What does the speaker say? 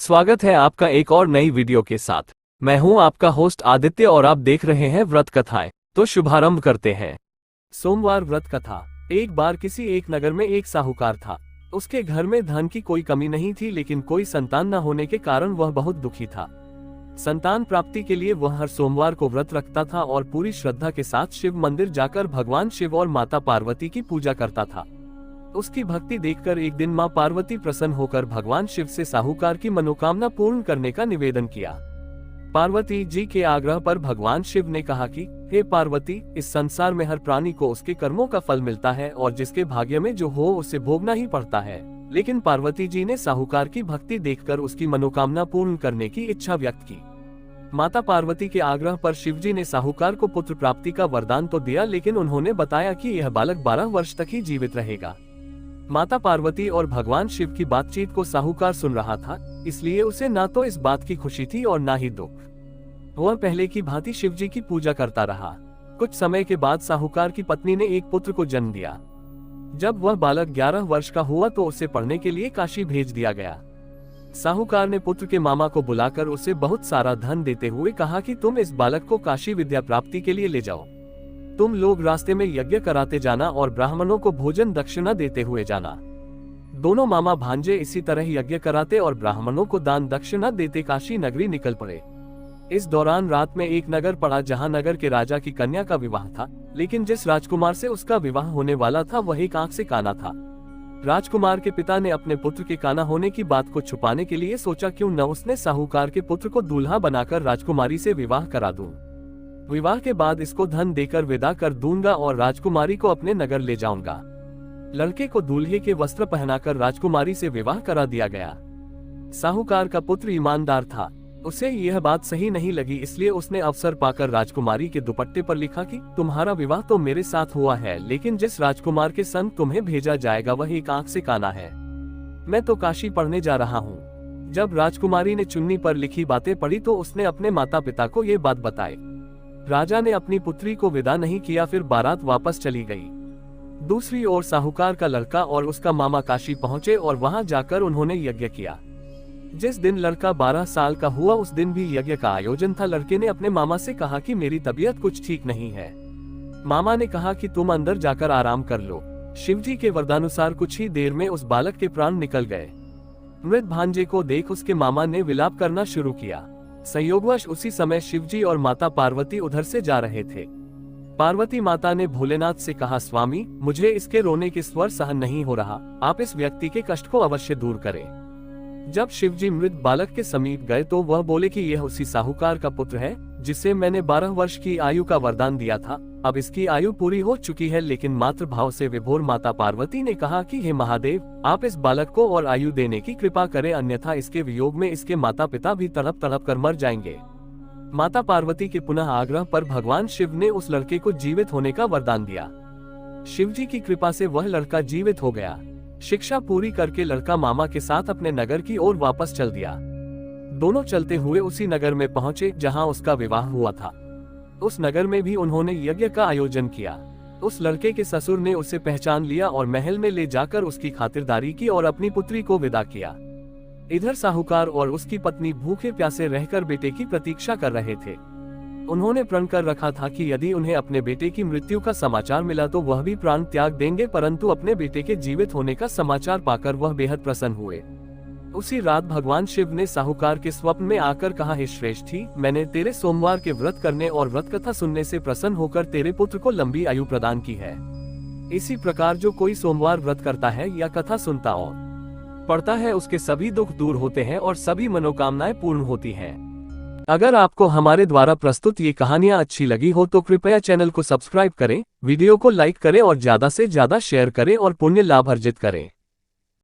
स्वागत है आपका एक और नई वीडियो के साथ। मैं हूं आपका होस्ट आदित्य और आप देख रहे हैं व्रत कथाएं। तो शुभारंभ करते हैं। सोमवार व्रत कथा। एक बार किसी एक नगर में एक साहूकार था। उसके घर में धन की कोई कमी नहीं थी, लेकिन कोई संतान न होने के कारण वह बहुत दुखी था। संतान प्राप्ति के लिए वह हर सोमवार को व्रत रखता था और पूरी श्रद्धा के साथ शिव मंदिर जाकर भगवान शिव और माता पार्वती की पूजा करता था। उसकी भक्ति देखकर एक दिन मां पार्वती प्रसन्न होकर भगवान शिव से साहूकार की मनोकामना पूर्ण करने का निवेदन किया। पार्वती जी के आग्रह पर भगवान शिव ने कहा कि हे पार्वती, इस संसार में हर प्राणी को उसके कर्मों का फल मिलता है और जिसके भाग्य में जो हो उसे भोगना ही पड़ता है। लेकिन पार्वती जी ने साहूकार की भक्ति देखकर उसकी मनोकामना पूर्ण करने की इच्छा व्यक्त की। माता पार्वती के आग्रह पर शिवजी ने साहूकार को पुत्र प्राप्ति का वरदान तो दिया, लेकिन उन्होंने बताया कि यह बालक 12 वर्ष तक ही जीवित रहेगा। माता पार्वती और भगवान शिव की बातचीत को साहूकार सुन रहा था, इसलिए उसे ना तो इस बात की खुशी थी और ना ही दुख। वह पहले की भांति शिवजी की पूजा करता रहा। कुछ समय के बाद साहूकार की पत्नी ने एक पुत्र को जन्म दिया। जब वह बालक 11 वर्ष का हुआ तो उसे पढ़ने के लिए काशी भेज दिया गया। साहूकार ने पुत्र के मामा को बुलाकर उसे बहुत सारा धन देते हुए कहा कि तुम इस बालक को काशी विद्या प्राप्ति के लिए ले जाओ। तुम लोग रास्ते में यज्ञ कराते जाना और ब्राह्मणों को भोजन दक्षिणा देते हुए जाना। दोनों मामा भांजे इसी तरह यज्ञ कराते और ब्राह्मणों को दान दक्षिणा देते काशी नगरी निकल पड़े। इस दौरान रात में एक नगर पड़ा जहां नगर के राजा की कन्या का विवाह था, लेकिन जिस राजकुमार से उसका विवाह होने वाला था वह एक आंख से काना था। राजकुमार के पिता ने अपने पुत्र के काना होने की बात को छुपाने के लिए सोचा क्यों न उसने साहूकार के पुत्र को दूल्हा बनाकर राजकुमारी से विवाह करा दूं। विवाह के बाद इसको धन देकर विदा कर दूंगा और राजकुमारी को अपने नगर ले जाऊंगा। लड़के को दूल्हे के वस्त्र पहनाकर राजकुमारी से विवाह करा दिया गया। साहूकार का पुत्र ईमानदार था, उसे यह बात सही नहीं लगी, इसलिए उसने अवसर पाकर राजकुमारी के दुपट्टे पर लिखा कि तुम्हारा विवाह तो मेरे साथ हुआ है, लेकिन जिस राजकुमार के संग तुम्हें भेजा जाएगा वह एक आंख से काना है। मैं तो काशी पढ़ने जा रहा हूँ। जब राजकुमारी ने चुन्नी पर लिखी बातें पढ़ी तो उसने अपने माता पिता को ये बात बताई। राजा ने अपनी पुत्री को विदा नहीं किया, फिर बारात वापस चली गई। दूसरी ओर साहूकार का लड़का और उसका मामा काशी पहुंचे और वहां जाकर उन्होंने यज्ञ किया। जिस दिन लड़का 12 साल का हुआ उस दिन भी यज्ञ का आयोजन था। लड़के ने अपने मामा से कहा कि मेरी तबीयत कुछ ठीक नहीं है। मामा ने कहा कि तुम अंदर जाकर आराम कर लो। शिवजी के वरदानुसार कुछ ही देर में उस बालक के प्राण निकल गए। मृत भांजे को देख उसके मामा ने विलाप करना शुरू किया। संयोगवश उसी समय शिवजी और माता पार्वती उधर से जा रहे थे। पार्वती माता ने भोलेनाथ से कहा, स्वामी, मुझे इसके रोने के स्वर सहन नहीं हो रहा, आप इस व्यक्ति के कष्ट को अवश्य दूर करें। जब शिवजी मृत बालक के समीप गए तो वह बोले कि यह उसी साहूकार का पुत्र है जिसे मैंने 12 वर्ष की आयु का वरदान दिया था। अब इसकी आयु पूरी हो चुकी है, लेकिन मातृ भाव से विभोर माता पार्वती ने कहा कि हे महादेव, आप इस बालक को और आयु देने की कृपा करें, अन्यथा इसके वियोग में इसके माता पिता भी तड़प तड़प कर मर जाएंगे। माता पार्वती के पुनः आग्रह पर भगवान शिव ने उस लड़के को जीवित होने का वरदान दिया। शिवजी की कृपा से वह लड़का जीवित हो गया। शिक्षा पूरी करके लड़का मामा के साथ अपने नगर की ओर वापस चल दिया। दोनों चलते हुए उसी नगर में पहुंचे जहां उसका विवाह हुआ था। उस नगर में भी उन्होंने यज्ञ का आयोजन किया। उस लड़के के ससुर ने उसे पहचान लिया और महल में ले जाकर उसकी खातिरदारी की और अपनी पुत्री को विदा किया। इधर साहूकार और उसकी पत्नी भूखे प्यासे रहकर बेटे की प्रतीक्षा कर रहे थे। उन्होंने प्रण कर रखा था कि यदि उन्हें अपने बेटे की मृत्यु का समाचार मिला तो वह भी प्राण त्याग देंगे, परंतु अपने बेटे के जीवित होने का समाचार पाकर वह बेहद प्रसन्न हुए। उसी रात भगवान शिव ने साहूकार के स्वप्न में आकर कहा, हे श्रेष्ठी, मैंने तेरे सोमवार के व्रत करने और व्रत कथा सुनने से प्रसन्न होकर तेरे पुत्र को लंबी आयु प्रदान की है। इसी प्रकार जो कोई सोमवार व्रत करता है या कथा सुनता और पढ़ता है उसके सभी दुख दूर होते हैं और सभी मनोकामनाएं पूर्ण होती हैं। अगर आपको हमारे द्वारा प्रस्तुत ये कहानियां अच्छी लगी हो तो कृपया चैनल को सब्सक्राइब करें, वीडियो को लाइक करें और ज्यादा से ज्यादा शेयर करें और पुण्य लाभ अर्जित करें।